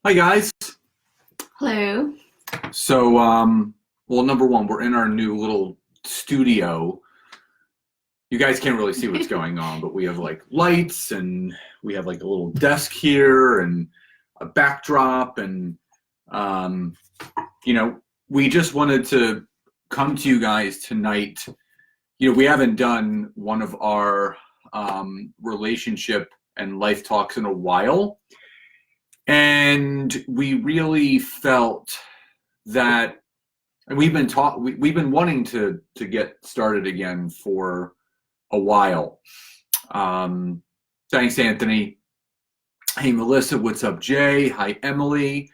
Hi guys. Hello. So, well, number one, we're in our new little studio. You guys can't really see what's going on, but we have like lights and we have like a little desk here and a backdrop and um, you know, we just wanted to come to you guys tonight. We haven't done one of our relationship and life talks in a while, and we really felt that, and we've been wanting to get started again for a while. um Thanks, Anthony. Hey, Melissa. What's up, Jay? Hi, Emily.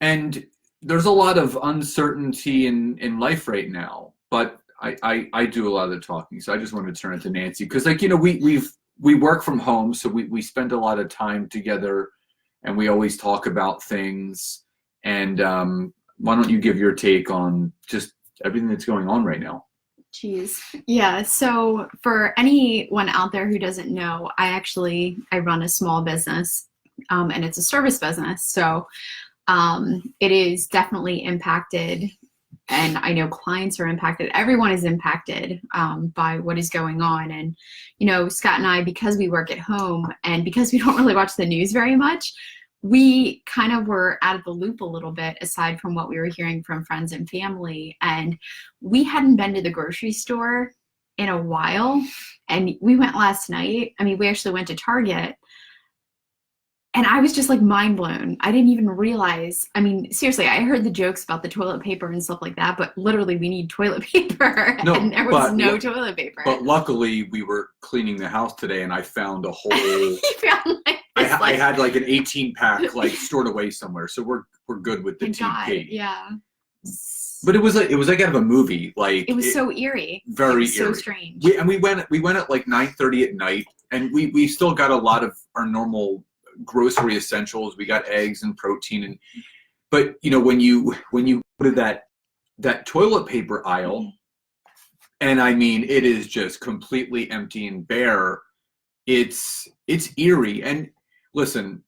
And there's a lot of uncertainty in life right now, but I do a lot of the talking, so I just wanted to turn it to Nancy because, like, we work from home, so we spend a lot of time together, and we always talk about things. And why don't you give your take on just everything that's going on right now? Jeez. Yeah. So for anyone out there who doesn't know, I run a small business, and it's a service business. So it is definitely impacted, and I know clients are impacted. Everyone is impacted by what is going on. And Scott and I, because we work at home and because we don't really watch the news very much, we kind of were out of the loop a little bit, aside from what we were hearing from friends and family. And we hadn't been to the grocery store in a while. And we went last night. I mean, we actually went to Target, and I was just like mind blown. I didn't even realize. I mean, seriously, I heard the jokes about the toilet paper and stuff like that, but literally we need toilet paper No, and there was but no toilet paper. but luckily we were cleaning the house today, and I found a whole. You found like this, I had like an 18 pack like stored away somewhere, so we're good with the thank God, TP. yeah. But it was like out of a movie. Like, It was so eerie. It very was so eerie. strange. We went at like 9:30 at night, and we still got a lot of our normal grocery essentials. We got eggs and protein, but when you go to that toilet paper aisle, and I mean it is just completely empty and bare. It's eerie. And listen,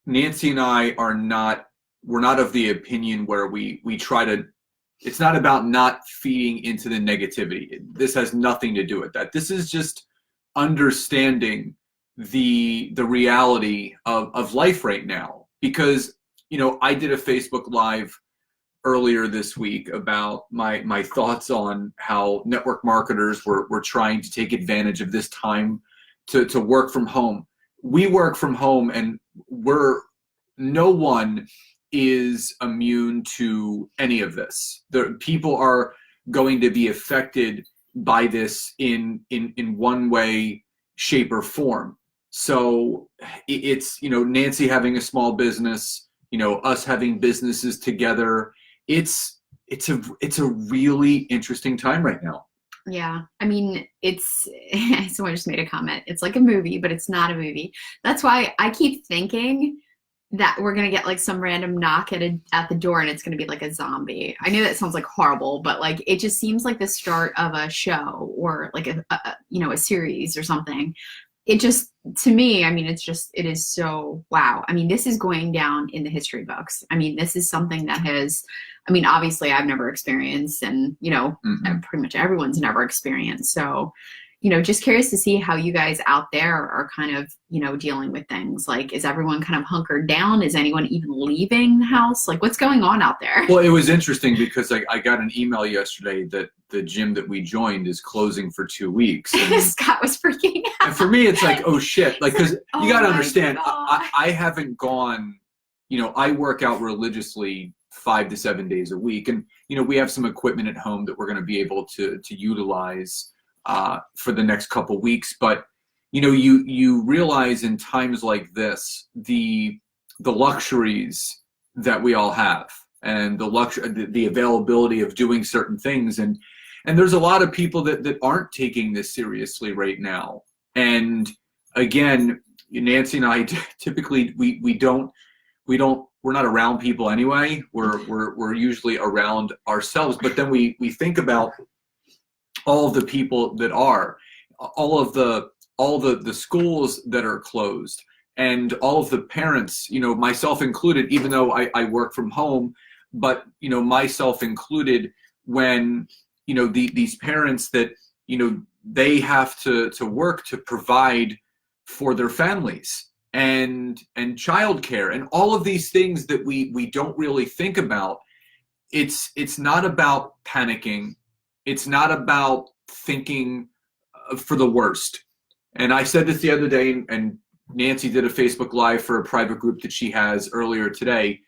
Nancy and I we're not of the opinion where we try to. It's not about not feeding into the negativity. This has nothing to do with that. This is just understanding the reality of life right now. Because I did a Facebook Live earlier this week about my thoughts on how network marketers were trying to take advantage of this time to work from home. We work from home, and no one is immune to any of this. The people are going to be affected by this in one way, shape, or form. So it's, Nancy having a small business, us having businesses together. It's a really interesting time right now. Yeah. I mean, someone just made a comment. It's like a movie, but it's not a movie. That's why I keep thinking that we're gonna get like some random knock at the door, and it's gonna be like a zombie. I know that sounds like horrible, but like it just seems like the start of a show, or like a series or something. It just, to me, I mean, it is so wow. I mean, this is going down in the history books. I mean, this is something that has, I mean, obviously I've never experienced, and Hmm. pretty much everyone's never experienced. So just curious to see how you guys out there are kind of dealing with things. Like, is everyone kind of hunkered down? Is anyone even leaving the house? Like, what's going on out there? Well, it was interesting because I got an email yesterday that the gym that we joined is closing for 2 weeks. Scott was freaking And for me, it's like, oh shit. Like, because Oh you got to my understand, God. I haven't gone, I work out religiously 5 to 7 days a week. And, we have some equipment at home that we're going to be able to utilize for the next couple weeks. But, you realize in times like this, the luxuries that we all have, and the availability of doing certain things. And there's a lot of people that aren't taking this seriously right now. And again, Nancy and I typically we're not around people anyway. We're usually around ourselves. But then we think about all of the people that are, all the schools that are closed, and all of the parents, myself included, even though I work from home, but myself included, when these parents that they have to work to provide for their families and childcare and all of these things that we don't really think about. It's not about panicking. It's not about thinking for the worst. And I said this the other day, and Nancy did a Facebook Live for a private group that she has earlier today.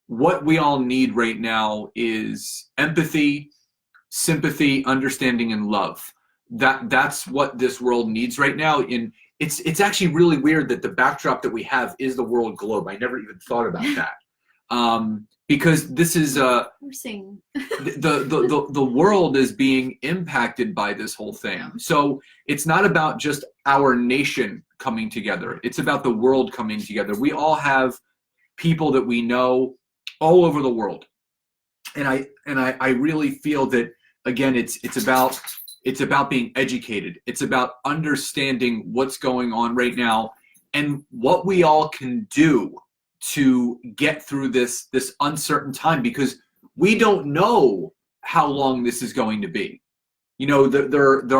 What we all need right now is empathy, sympathy, understanding, and love. That's what this world needs right now. And it's actually really weird that the backdrop that we have is the world globe. I never even thought about that. Because this is the world is being impacted by this whole thing. So it's not about just our nation coming together. It's about the world coming together. We all have people that we know all over the world. And I really feel that, again, it's about being educated. It's about understanding what's going on right now and what we all can do to get through this uncertain time, because we don't know how long this is going to be. There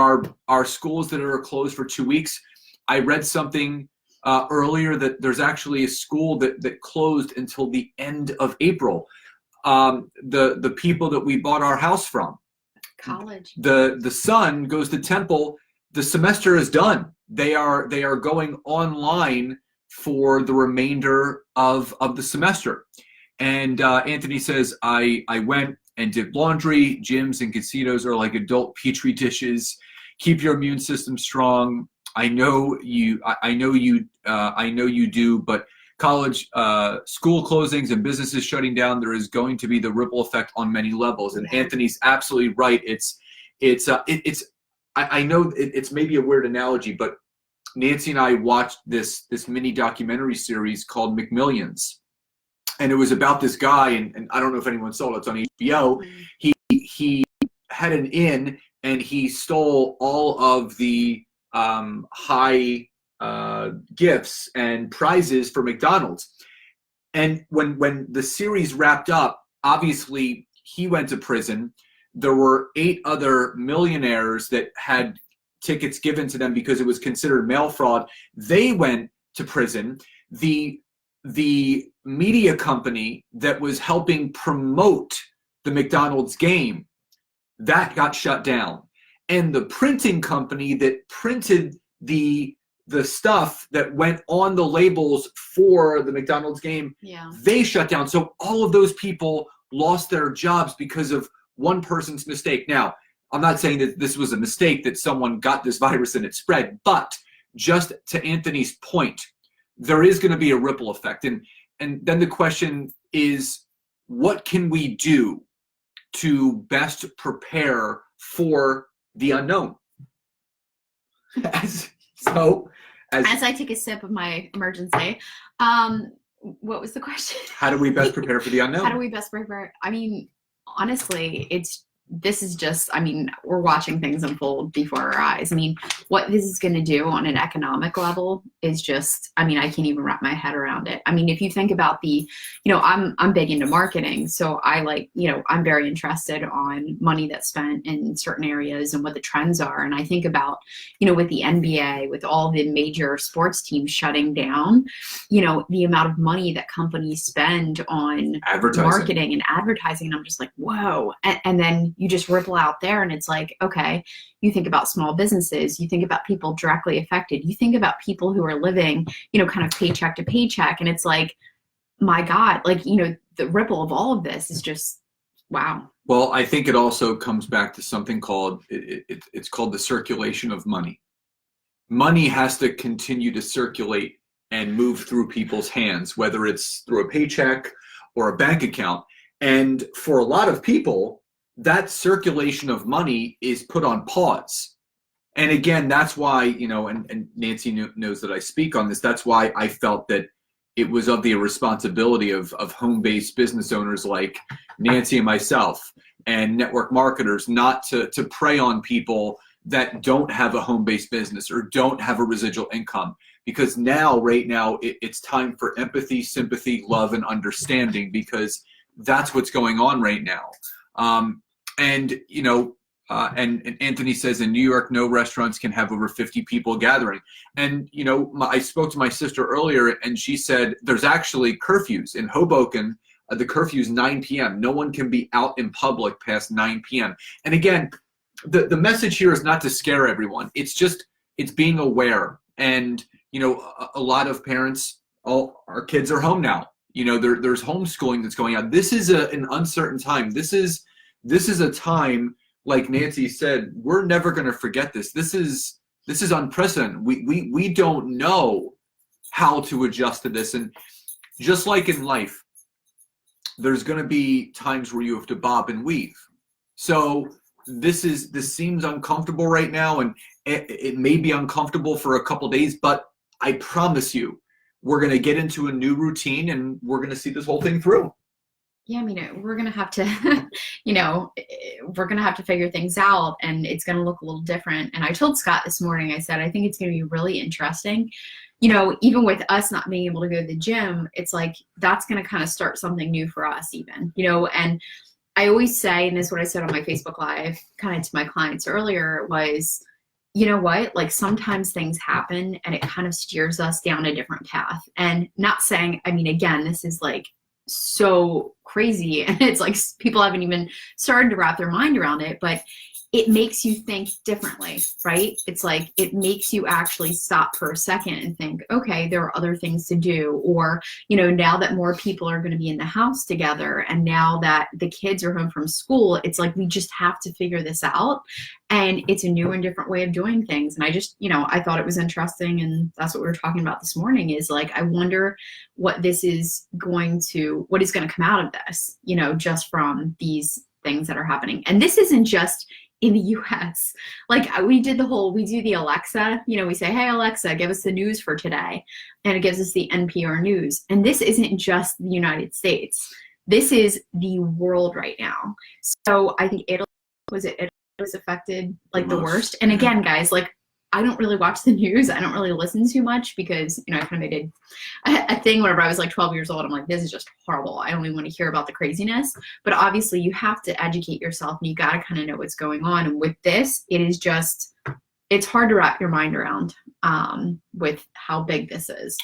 are schools that are closed for 2 weeks. I read something earlier that there's actually a school that closed until the end of April. The people that we bought our house from, college, the son goes to Temple. The semester is done. They are going online for the remainder of the semester. And Anthony says, I went and did laundry. Gyms and casinos are like adult petri dishes. Keep your immune system strong. I know you do, but college, school closings and businesses shutting down, there is going to be the ripple effect on many levels. And Anthony's absolutely right. I know it's maybe a weird analogy, but Nancy and I watched this mini documentary series called McMillions, and it was about this guy, and I don't know if anyone saw it. It's on HBO. He had an inn, and he stole all of the high gifts and prizes for McDonald's. And when the series wrapped up, obviously he went to prison. There were 8 other millionaires that had tickets given to them because it was considered mail fraud. They went to prison. The media company that was helping promote the McDonald's game, that got shut down. And the printing company that printed the stuff that went on the labels for the McDonald's game, they shut down. So all of those people lost their jobs because of one person's mistake. Now, I'm not saying that this was a mistake, that someone got this virus and it spread, but just to Anthony's point, there is going to be a ripple effect. And then the question is, what can we do to best prepare for the unknown? As I take a sip of my emergency, what was the question? How do we best prepare for the unknown? How do we best prepare? I mean, honestly, we're watching things unfold before our eyes. I mean, what this is going to do on an economic level is just, I can't even wrap my head around it. I mean, if you think about I'm big into marketing, so I'm very interested on money that's spent in certain areas and what the trends are. And I think about, with the NBA, with all the major sports teams shutting down, the amount of money that companies spend on marketing and advertising. And I'm just like, whoa. And then you just ripple out there, and it's like, okay, you think about small businesses, you think about people directly affected, you think about people who are living, kind of paycheck to paycheck, and it's like, my God, the ripple of all of this is just, wow. Well, I think it also comes back to something called, it's called the circulation of money. Money has to continue to circulate and move through people's hands, whether it's through a paycheck or a bank account. And for a lot of people, that circulation of money is put on pause. And again, that's why, and Nancy knows that I speak on this, that's why I felt that it was of the responsibility of home-based business owners like Nancy and myself and network marketers not to prey on people that don't have a home-based business or don't have a residual income. because right now, it's time for empathy, sympathy, love, and understanding, because that's what's going on right now. And Anthony says in New York, no restaurants can have over 50 people gathering. And, I spoke to my sister earlier, and she said there's actually curfews in Hoboken. The curfew is 9 p.m. No one can be out in public past 9 p.m. And again, the message here is not to scare everyone. It's being aware. And, a lot of parents, our kids are home now. There's homeschooling that's going on. This is an uncertain time. This is a time, like Nancy said, we're never going to forget this. This is unprecedented. We don't know how to adjust to this. And just like in life, there's going to be times where you have to bob and weave. So this seems uncomfortable right now, and it may be uncomfortable for a couple days, but I promise you, we're going to get into a new routine, and we're going to see this whole thing through. Yeah, I mean, we're going to have to, we're going to have to figure things out, and it's going to look a little different. And I told Scott this morning, I said, I think it's going to be really interesting. Even with us not being able to go to the gym, it's like, that's going to kind of start something new for us even, and I always say, and this is what I said on my Facebook Live, kind of to my clients earlier, was, you know what, like sometimes things happen and it kind of steers us down a different path. And not saying, I mean, again, this is like so crazy, and it's like people haven't even started to wrap their mind around it, but it makes you think differently, right? It's like, it makes you actually stop for a second and think, okay, there are other things to do. Or, now that more people are going to be in the house together, and now that the kids are home from school, it's like, we just have to figure this out. And it's a new and different way of doing things. And I just, I thought it was interesting. And that's what we were talking about this morning, is like, I wonder what is going to come out of this, just from these things that are happening. And this isn't just in the US. Like we do the Alexa, we say, hey, Alexa, give us the news for today. And it gives us the NPR news. And this isn't just the United States. This is the world right now. So I think Italy was affected like the worst. And again, guys, like, I don't really watch the news. I don't really listen too much because, I kind of made a thing whenever I was like 12 years old. I'm like, this is just horrible. I don't even want to hear about the craziness. But obviously you have to educate yourself, and you got to kind of know what's going on. And with this, it's hard to wrap your mind around with how big this is.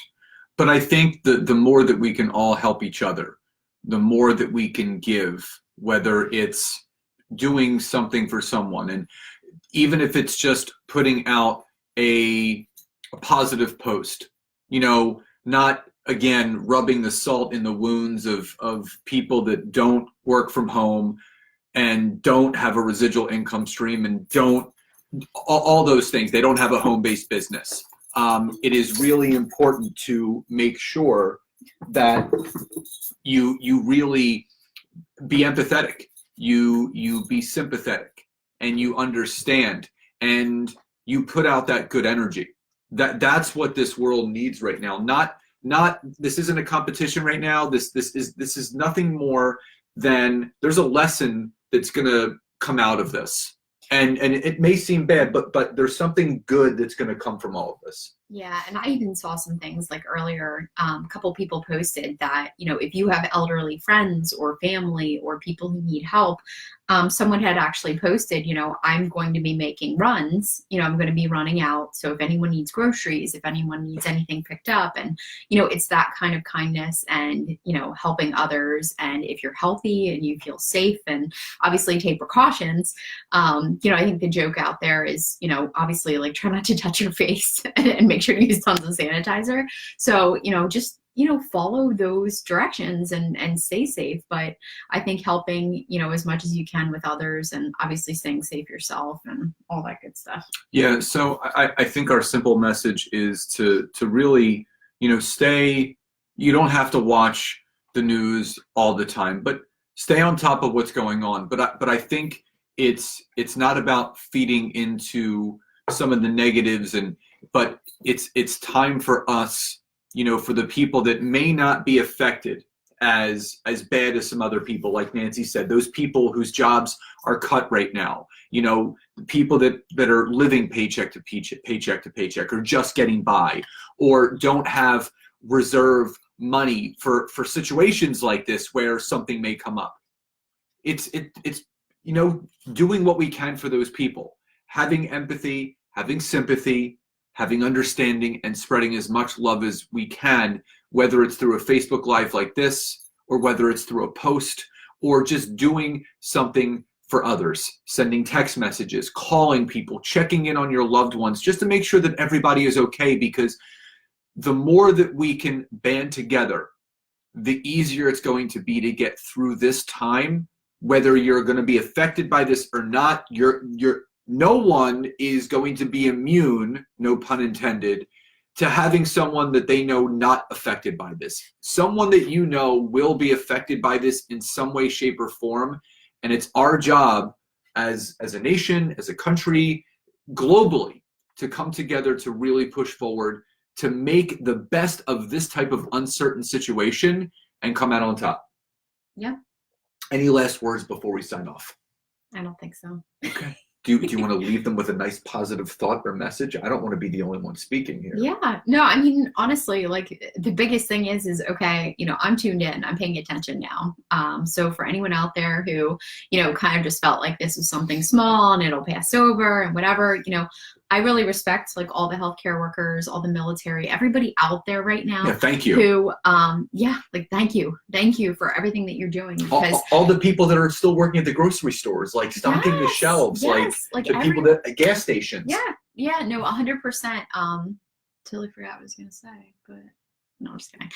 But I think the more that we can all help each other, the more that we can give, whether it's doing something for someone, and even if it's just putting out a positive post, not, again, rubbing the salt in the wounds of people that don't work from home and don't have a residual income stream and don't, all those things. They don't have a home-based business. It is really important to make sure that you really be empathetic, you be sympathetic, and you understand, and you put out that good energy. That's what this world needs right now. Not this isn't a competition right now. This is nothing more than, there's a lesson that's gonna come out of this. And it may seem bad, but there's something good that's gonna come from all of this. Yeah, and I even saw some things like earlier, a couple people posted that, if you have elderly friends or family or people who need help, someone had actually posted, I'm going to be making runs, I'm going to be running out. So if anyone needs groceries, if anyone needs anything picked up, and, it's that kind of kindness and, helping others. And if you're healthy and you feel safe, and obviously take precautions, I think the joke out there is, obviously like try not to touch your face and make sure to use tons of sanitizer. So, just, follow those directions and stay safe. But I think helping, as much as you can with others, and obviously staying safe yourself and all that good stuff. Yeah. So I think our simple message is to really, stay, you don't have to watch the news all the time, but stay on top of what's going on. But I think it's not about feeding into some of the negatives, but it's time for us, for the people that may not be affected as bad as some other people, like Nancy said, those people whose jobs are cut right now. you know, people that are living paycheck to paycheck, or just getting by, or don't have reserve money for situations like this where something may come up. It's you know, doing what we can for those people, having empathy, having sympathy, having understanding, and spreading as much love as we can, whether it's through a Facebook Live like this, or whether it's through a post, or just doing something for others, sending text messages, calling people, checking in on your loved ones, just to make sure that everybody is okay, because the more that we can band together, the easier it's going to be to get through this time. Whether you're going to be affected by this or not, no one is going to be immune, no pun intended, to having someone that they know not affected by this. Someone that you know will be affected by this in some way, shape, or form. And it's our job as a nation, as a country, globally, to come together to really push forward, to make the best of this type of uncertain situation and come out on top. Yeah. Any last words before we sign off? I don't think so. Okay. Do you want to leave them with a nice positive thought or message? I don't want to be the only one speaking here. Yeah, no, I mean, honestly, like the biggest thing is, okay, you know, I'm tuned in, I'm paying attention now. So for anyone out there who, you know, kind of just felt like this was something small and it'll pass over and whatever, you know, I really respect like all the healthcare workers, all the military, everybody out there right now. Yeah, thank you. Who, like, thank you for everything that you're doing. Because all the people that are still working at the grocery stores, like stocking the shelves, like the people that at gas stations. Yeah, no, 100%. Totally forgot what I was gonna say, but no, I'm just kidding.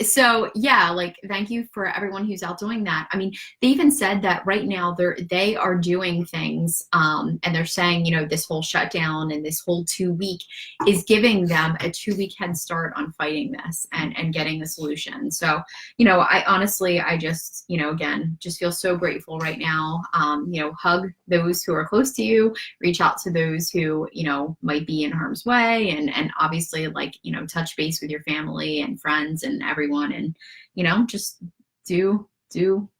So yeah, like thank you for everyone who's out doing that. I mean, they even said that right now they are doing things, and they're saying, you know, this whole shutdown and this whole 2-week is giving them a 2-week head start on fighting this and getting the solution. So, you know, I just, you know, again, just feel so grateful right now. You know, hug those who are close to you, reach out to those who, you know, might be in harm's way, and obviously, like, you know, touch base with your family and friends and everyone, and, you know, just do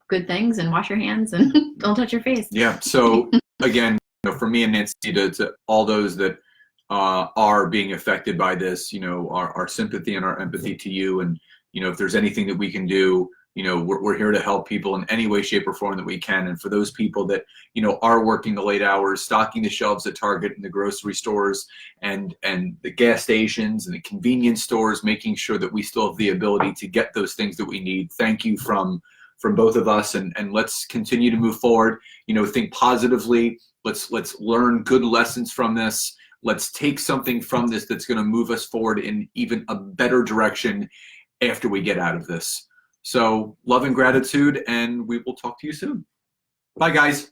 good things and wash your hands and don't touch your face. Yeah. So again, you know, for me and Nancy, to all those that are being affected by this, you know, our sympathy and our empathy to you. And, you know, if there's anything that we can do, you know, we're here to help people in any way, shape, or form that we can. And for those people that, you know, are working the late hours, stocking the shelves at Target and the grocery stores and the gas stations and the convenience stores, making sure that we still have the ability to get those things that we need. Thank you from both of us, and let's continue to move forward. You know, think positively. Let's learn good lessons from this. Let's take something from this that's going to move us forward in even a better direction after we get out of this. So love and gratitude, and we will talk to you soon. Bye, guys.